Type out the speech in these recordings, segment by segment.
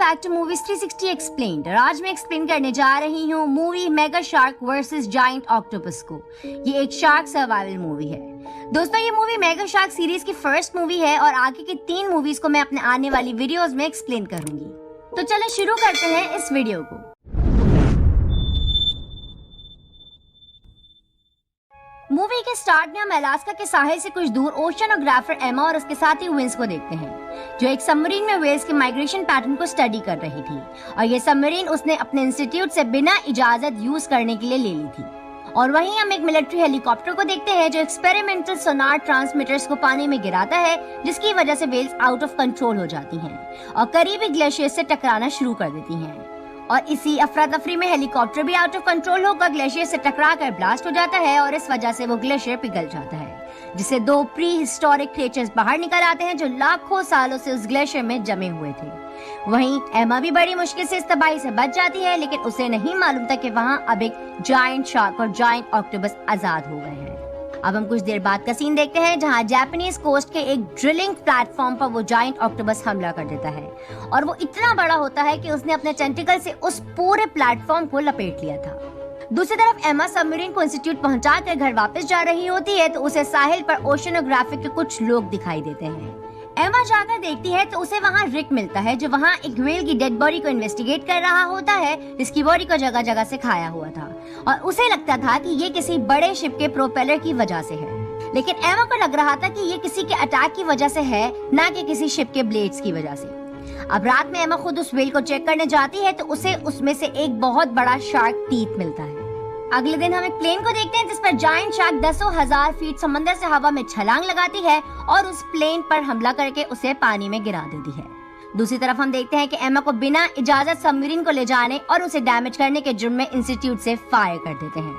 Back to movies 360 explained. और आज मैं एक्सप्लेन करने जा रही हूँ movie mega shark versus giant octopus को। ये एक शार्क सर्वाइवल मूवी है। दोस्तों, ये मूवी मेगा शार्क सीरीज की फर्स्ट मूवी है और आगे की 3 मूवीज को मैं अपने आने वाली वीडियोस में एक्सप्लेन करूंगी। तो चलो शुरू करते हैं इस वीडियो को। मूवी के स्टार्ट में हम अलास्का के साहिल से कुछ दूर ओशनोग्राफर एमा और उसके साथी विंस को देखते हैं, जो एक सबमरीन में व्हेल्स के माइग्रेशन पैटर्न को स्टडी कर रही थी। और ये सबमरीन उसने अपने इंस्टीट्यूट से बिना इजाजत यूज करने के लिए ले ली थी। और वहीं हम एक मिलिट्री हेलीकॉप्टर को देखते हैं जो एक्सपेरिमेंटल सोनार ट्रांसमीटर्स को पानी में गिराता है, जिसकी वजह से व्हेल्स आउट ऑफ कंट्रोल हो जाती हैं और करीबी ग्लेशियर से टकराना शुरू कर देती हैं। और इसी अफरा तफरी में हेलीकॉप्टर भी आउट ऑफ कंट्रोल होकर ग्लेशियर से टकराकर ब्लास्ट हो जाता है और इस वजह से वो ग्लेशियर पिघल जाता है, जिससे 2 प्री हिस्टोरिक क्रिएचर्स बाहर निकल आते हैं जो लाखों सालों से उस ग्लेशियर में जमे हुए थे। वहीं एमा भी बड़ी मुश्किल से इस तबाही से बच जाती है, लेकिन उसे नहीं मालूम था कि वहाँ अब एक जायंट शार्क और जायंट ऑक्टोपस आजाद हो गए हैं। अब हम कुछ देर बाद का सीन देखते हैं जहां जापानीज कोस्ट के एक ड्रिलिंग प्लेटफॉर्म पर वो जायंट ऑक्टोपस हमला कर देता है और वो इतना बड़ा होता है कि उसने अपने टेंटिकल से उस पूरे प्लेटफॉर्म को लपेट लिया था। दूसरी तरफ एमा सबमरीन को इंस्टीट्यूट पहुंचाकर घर वापस जा रही होती है तो उसे साहिल पर ओशनोग्राफिक के कुछ लोग दिखाई देते हैं। एमा जाकर देखती है तो उसे वहाँ रिक मिलता है जो वहाँ एक व्हेल की डेड बॉडी को इन्वेस्टिगेट कर रहा होता है, जिसकी बॉडी को जगह जगह से खाया हुआ था और उसे लगता था कि ये किसी बड़े शिप के प्रोपेलर की वजह से है। लेकिन एमा को लग रहा था कि ये किसी के अटैक की वजह से है, ना कि किसी शिप के ब्लेड्स की वजह से। अब रात में एमा खुद उस व्हेल को चेक करने जाती है तो उसे उसमें से एक बहुत बड़ा शार्क टीथ मिलता है। अगले दिन हम एक प्लेन को देखते हैं जिस पर जायंट शार्क 10,000 फीट समंदर से हवा में छलांग लगाती है और उस प्लेन पर हमला करके उसे पानी में गिरा देती है। दूसरी तरफ हम देखते हैं कि एमा को बिना इजाजत सबमरीन को ले जाने और उसे डैमेज करने के जुर्म में इंस्टीट्यूट से फायर कर देते हैं।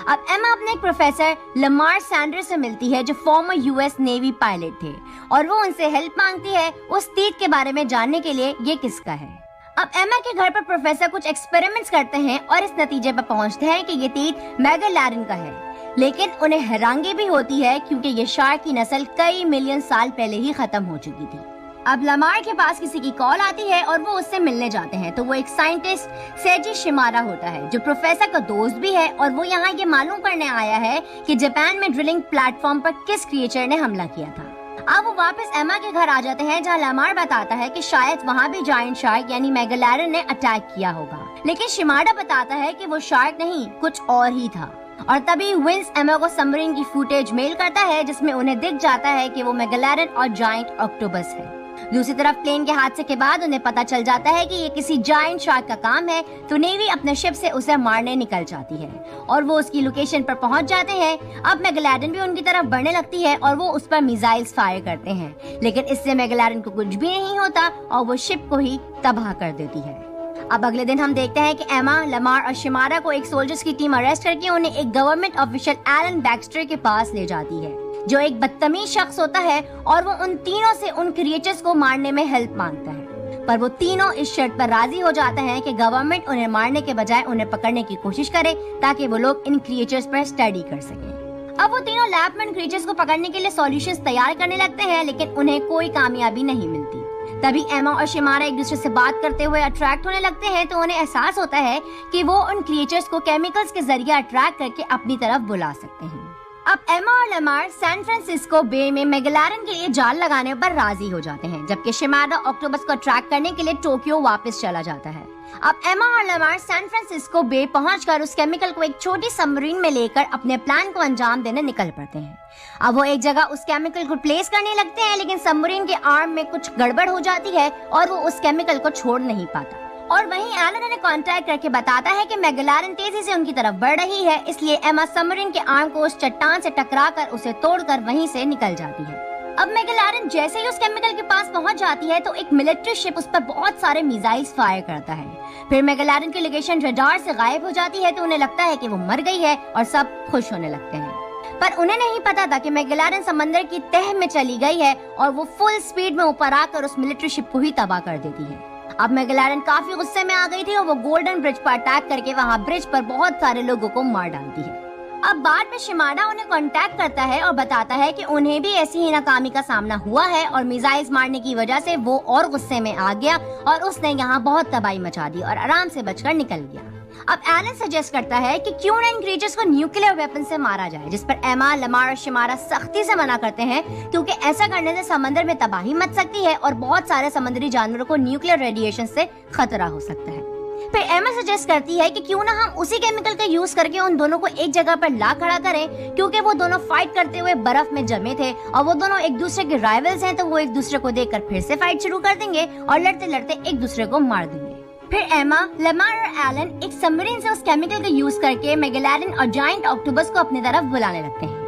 अब एमा अपने एक प्रोफेसर लमार सैंडर्स से मिलती है जो फॉर्मर यूएस नेवी पायलट थे और वो उनसे हेल्प मांगती है उस तीर के बारे में जानने के लिए ये किसका है। अब एमा के घर पर प्रोफेसर कुछ एक्सपेरिमेंट्स करते हैं और इस नतीजे पर पहुंचते हैं कि ये तीर मेगालैरन का है, लेकिन उन्हें हैरानी भी होती है क्योंकि ये शार्क की नस्ल कई मिलियन साल पहले ही खत्म हो चुकी थी। अब लमार के पास किसी की कॉल आती है और वो उससे मिलने जाते हैं तो वो एक साइंटिस्ट सेजी शिमारा होता है जो प्रोफेसर का दोस्त भी है और वो यहाँ ये मालूम करने आया है कि जापान में ड्रिलिंग प्लेटफॉर्म पर किस क्रिएचर ने हमला किया था। अब वो वापस एमा के घर आ जाते हैं जहाँ लमार बताता है कि शायद वहाँ भी जायंट शार्क यानी मेगालैरन ने अटैक किया होगा, लेकिन शिमारा बताता है कि वो शार्क नहीं कुछ और ही था। और तभी विंस एमा को सबमरीन की फुटेज मेल करता है जिसमें उन्हें दिख जाता है कि वो मेगालैरन और जायंट ऑक्टोपस है। दूसरी तरफ प्लेन के हादसे के बाद उन्हें पता चल जाता है कि ये किसी जायंट शार्क का काम है, तो नेवी अपने शिप से उसे मारने निकल जाती है और वो उसकी लोकेशन पर पहुंच जाते हैं। अब मेगालैरन भी उनकी तरफ बढ़ने लगती है और वो उस पर मिसाइल्स फायर करते हैं, लेकिन इससे मेगालैरन को कुछ भी नहीं होता और वो शिप को ही तबाह कर देती है। अब अगले दिन हम देखते हैं कि एमा, लमार और शिमारा को एक सोल्जर्स की टीम अरेस्ट करके उन्हें एक गवर्नमेंट ऑफिशियल एलन बैक्स्टर के पास ले जाती है, जो एक बदतमीज शख्स होता है और वो उन तीनों से उन क्रिएचर्स को मारने में हेल्प मांगता है। पर वो तीनों इस शर्त पर राजी हो जाते हैं कि गवर्नमेंट उन्हें मारने के बजाय उन्हें पकड़ने की कोशिश करे ताकि वो लोग इन क्रिएचर्स पर स्टडी कर सकें। अब वो तीनों लैब में क्रिएचर्स को पकड़ने के लिए सॉल्यूशंस तैयार करने लगते हैं, लेकिन उन्हें कोई कामयाबी नहीं मिलती। तभी एमा और शिमारा एक दूसरे से बात करते हुए अट्रैक्ट होने लगते हैं तो उन्हें एहसास होता है कि वो उन क्रिएचर्स को केमिकल्स के जरिए अट्रैक्ट करके अपनी तरफ बुला सकते हैं। अब एमा और लमार सैन फ्रांसिस्को बे में मेगालैरन के लिए जाल लगाने पर राजी हो जाते हैं, जबकि शिमारा ऑक्टोपस को ट्रैक करने के लिए टोक्यो वापस चला जाता है। अब एमा और लमार सैन फ्रांसिस्को बे पहुंचकर उस केमिकल को एक छोटी सबमरीन में लेकर अपने प्लान को अंजाम देने निकल पड़ते हैं। अब वो एक जगह उस केमिकल को प्लेस करने लगते हैं, लेकिन सबमरीन के आर्म में कुछ गड़बड़ हो जाती है और वो उस केमिकल को छोड़ नहीं पाता। और वहीं एलन उन्हें कांटेक्ट करके बताता है कि मेगालैरन तेजी से उनकी तरफ बढ़ रही है, इसलिए एमा सबमरीन के आर्म को उस चट्टान से टकराकर उसे तोड़कर वहीं से निकल जाती है। अब मेगालैरन जैसे ही उस केमिकल के पास पहुंच जाती है तो एक मिलिट्री शिप उस पर बहुत सारे मिसाइल्स फायर करता है। फिर मेगालैरन की लोकेशन रडार से गायब हो जाती है तो उन्हें लगता है कि वो मर गई है और सब खुश होने लगते हैं। पर उन्हें नहीं पता था कि मेगालैरन समंदर की तह में चली गई है और वो फुल स्पीड में ऊपर आकर उस मिलिट्री शिप को ही तबाह कर देती है। अब मेगालैरन काफी गुस्से में आ गई थी और वो गोल्डन ब्रिज पर अटैक करके वहाँ ब्रिज पर बहुत सारे लोगों को मार डालती है। अब बाद में शिमाडा उन्हें कांटेक्ट करता है और बताता है कि उन्हें भी ऐसी ही नाकामी का सामना हुआ है और मिसाइल्स मारने की वजह से वो और गुस्से में आ गया और उसने यहाँ बहुत तबाही मचा दी और आराम से बचकर निकल गया। अब एलन सजेस्ट करता है कि क्यों ना इन क्रीचर्स को न्यूक्लियर वेपन से मारा जाए, जिस पर एमा, लमार और शिमारा सख्ती से मना करते हैं क्योंकि ऐसा करने से समंदर में तबाही मच सकती है और बहुत सारे समुद्री जानवरों को न्यूक्लियर रेडिएशन से खतरा हो सकता है। फिर एमा सजेस्ट करती है कि क्यों ना हम उसी केमिकल का यूज करके उन दोनों को एक जगह पर ला खड़ा करें, क्योंकि वो दोनों फाइट करते हुए बर्फ में जमे थे और वो दोनों एक दूसरे के राइवल्स हैं, तो वो एक दूसरे को देखकर फिर से फाइट शुरू कर देंगे और लड़ते लड़ते एक दूसरे को मार देंगे। फिर एमा, लमार और एलन एक सबमरीन से उस केमिकल का यूज करके मेगालोडन और जायंट ऑक्टोपस को अपनी तरफ बुलाने लगते हैं।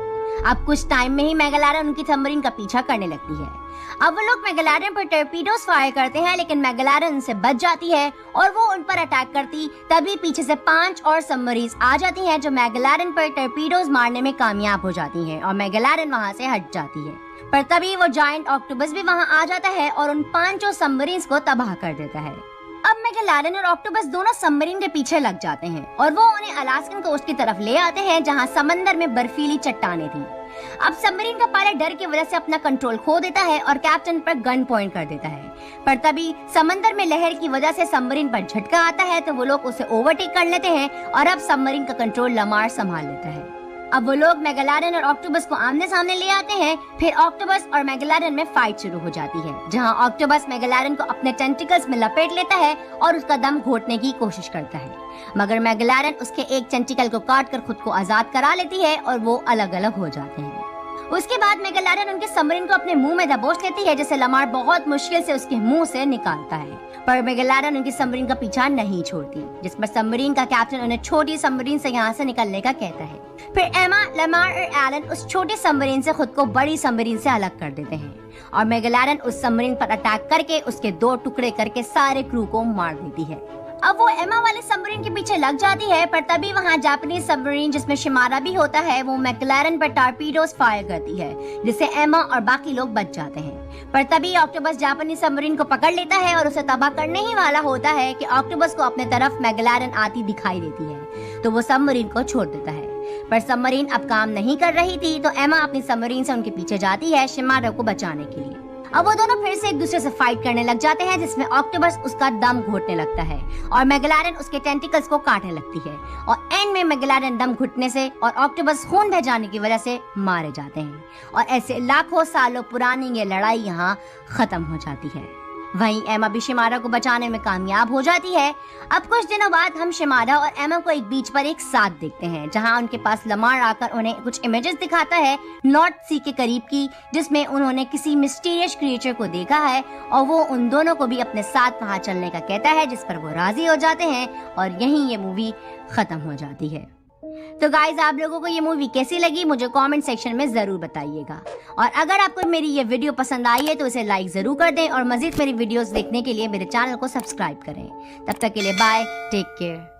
अब कुछ टाइम में ही मेगालोडन उनकी सबमरीन का पीछा करने लगती है। अब वो लोग मेगालोडन पर टॉर्पीडोज फायर करते हैं, लेकिन मेगालोडन उनसे बच जाती है और वो उन पर अटैक करती तभी पीछे से 5 और सबमरीन्स आ जाती हैं जो मेगालोडन पर टॉर्पीडोज मारने में कामयाब हो जाती हैं और मेगालोडन वहां से हट जाती है। पर तभी वो जायंट ऑक्टोपस भी वहां आ जाता है और उन 5 सबमरीन्स को तबाह कर देता है। अब मेगालोडन और ऑक्टोपस दोनों सबमरीन के पीछे लग जाते हैं और वो उन्हें अलास्कन कोस्ट की तरफ ले आते हैं जहां समंदर में बर्फीली चट्टानें थी। अब सबमरीन का पायलट डर की वजह से अपना कंट्रोल खो देता है और कैप्टन पर गन पॉइंट कर देता है, पर तभी समंदर में लहर की वजह से सबमरीन पर झटका आता है तो वो लोग उसे ओवरटेक कर लेते हैं और अब सबमरीन का कंट्रोल लमार संभाल लेता है। अब वो लोग मेगालोडन और ऑक्टोपस को आमने सामने ले आते हैं। फिर ऑक्टोपस और मेगालोडन में फाइट शुरू हो जाती है, जहां ऑक्टोपस मेगालोडन को अपने टेंटिकल्स में लपेट लेता है और उसका दम घोटने की कोशिश करता है, मगर मेगालोडन उसके एक टेंटिकल को काट कर खुद को आजाद करा लेती है और वो अलग अलग हो जाते हैं। उसके बाद मेगालोडन उनके सबमरीन को अपने मुंह में दबोच लेती है, जिसे लमार बहुत मुश्किल से उसके मुंह से निकालता है, पर मेगालोडन उनकी सबमरीन का पीछा नहीं छोड़ती, जिस पर सबमरीन का कैप्टन उन्हें छोटी सबमरीन से यहाँ से निकलने का कहता है। फिर एमा, लमार और एलन उस छोटी सबमरीन से खुद को बड़ी सबमरीन से अलग कर देते हैं और मेगालोडन उस सबमरीन पर अटैक करके उसके 2 टुकड़े करके सारे क्रू को मार देती है। अब वो एमा वाले सबमरीन के पीछे लग जाती है, पर तभी वहाँ जापानीज सबमरीन जिसमें शिमारा भी होता है वो मेगालोडन पर टॉर्पीडोज फायर करती है, जिससे एमा और बाकी लोग बच जाते हैं। पर तभी ऑक्टोपस जापानीज सबमरीन को पकड़ लेता है और उसे तबाह करने ही वाला होता है कि ऑक्टोपस को अपने तरफ मेगालोडन आती दिखाई देती है, तो वो सबमरीन को छोड़ देता है। पर सबमरीन अब काम नहीं कर रही थी, तो एमा अपनी सबमरीन से उनके पीछे जाती है शिमारा को बचाने के लिए। अब वो दोनों फिर से एक दूसरे से फाइट करने लग जाते हैं, जिसमें ऑक्टोपस उसका दम घोटने लगता है और मेगालोडन उसके टेंटिकल्स को काटने लगती है और एंड में मेगालोडन दम घुटने से और ऑक्टोपस खून बह जाने की वजह से मारे जाते हैं और ऐसे लाखों सालों पुरानी ये लड़ाई यहाँ खत्म हो जाती है। वहीं एमा भी शिमारा को बचाने में कामयाब हो जाती है। अब कुछ दिनों बाद हम शिमारा और एमा को एक बीच पर एक साथ देखते हैं, जहां उनके पास लमार आकर उन्हें कुछ इमेजेस दिखाता है नॉर्थ सी के करीब की, जिसमें उन्होंने किसी मिस्टीरियस क्रिएचर को देखा है और वो उन दोनों को भी अपने साथ वहां चलने का कहता है, जिस पर वो राजी हो जाते हैं और यहीं ये मूवी खत्म हो जाती है। तो गाइज, आप लोगों को ये मूवी कैसी लगी मुझे कमेंट सेक्शन में जरूर बताइएगा और अगर आपको मेरी ये वीडियो पसंद आई है तो इसे लाइक जरूर कर दें और मजीद मेरी वीडियोस देखने के लिए मेरे चैनल को सब्सक्राइब करें। तब तक के लिए बाय, टेक केयर।